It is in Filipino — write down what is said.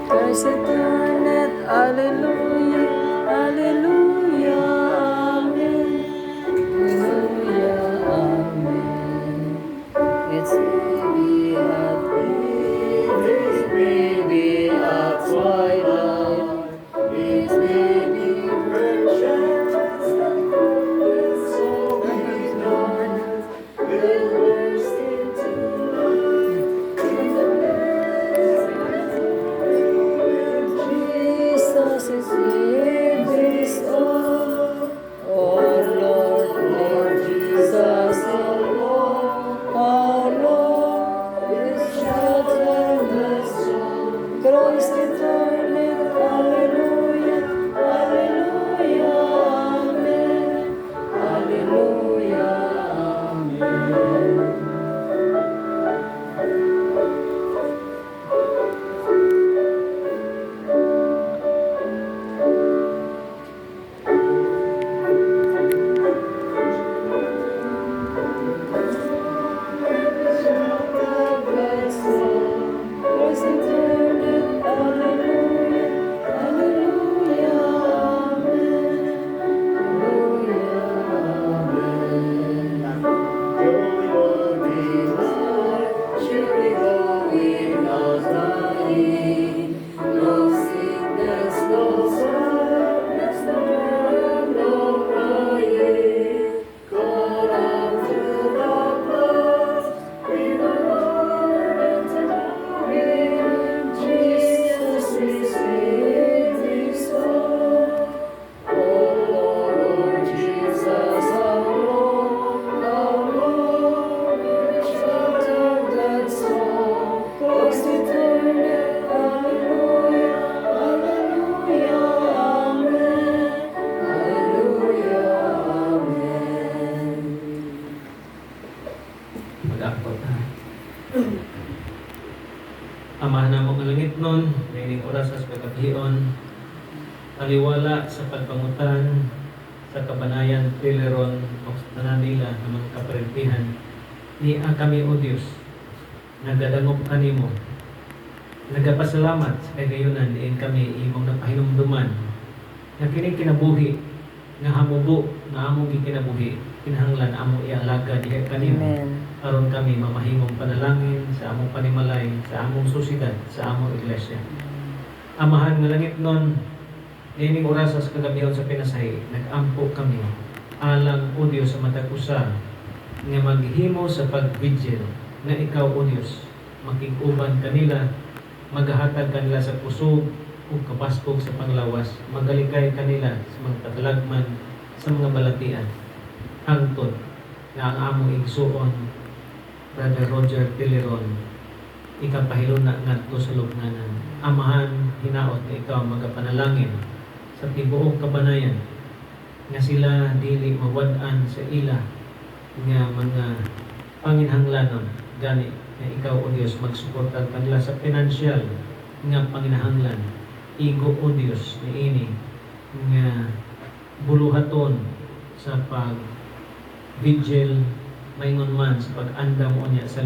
Christ eternate, Alleluia, Alleluia, Amen. Alleluia, Amen. It's maybe at this maybe at twilight. It may be precious and fullness so be done. We'll burst into life in the Jesus is in this all. Oh Lord, Lord Jesus, our Lord is sheltered the soul. Christ eternate, Alleluia, Alleluia, Amen. Alleluia, Amen. Christ eternate, Alleluia, Alleluia, Amen. Alleluia, Amen. Surely going out dying, no sickness, no sadness, no death, no crying. God up to the cross, we the Lord and to glory. Jesus is in this world. Oh Lord Jesus, our Lord, is sheltered that soul. Christ eternate, Alleluia, Alleluia, Amen. Alleluia, Amen. Mag-akot na. Amahan na mong langit nun, naining oras sa pagkapion, aliwala sa pagpangutan, sa kabanayan, pileron, o sa tanan nila ng mga kaparintihan, niya kami o Diyos, nagadangop kanimo, nagapasalamat sa kagayunan, diin kami imong napahinumduman, na kining kinabuhi, nga hamubo, nga among gikinabuhi, kinahanglan amo ialaga diha kanimo. Amen. Aron kami mamahimong panalangin sa among panimalay, sa among susidad, sa among iglesia. Amahan nga langit nun, nining oras sa kagabihon sa pinasahi, nag-ampo kami, alang o Diyos sa matag usa, nga maghimo sa pag-vigil, nga ikaw o Diyos, makikuban kanila, maghahatag kanila sa pusog, o kapaskog sa panglawas, magalikay kanila sa mga katalagman, sa mga balatian. Hangtod, nga ang among igsuon, Brother Roger Pileron, ikapahilo na ngadto sa lubnganan. Amahan, hinaot na ikaw magapanalangin sa tibuok kabanayan, nga sila dili mawad-an sa ila, nga mga panginhanglanon, gani nga ikaw o Diyos magsuporta kanila sa pinansyal nga panginahanglan. Igo o Diyos ni ini nga buluhaton sa pag-vigil, maingon man sa pag-andam o niya sa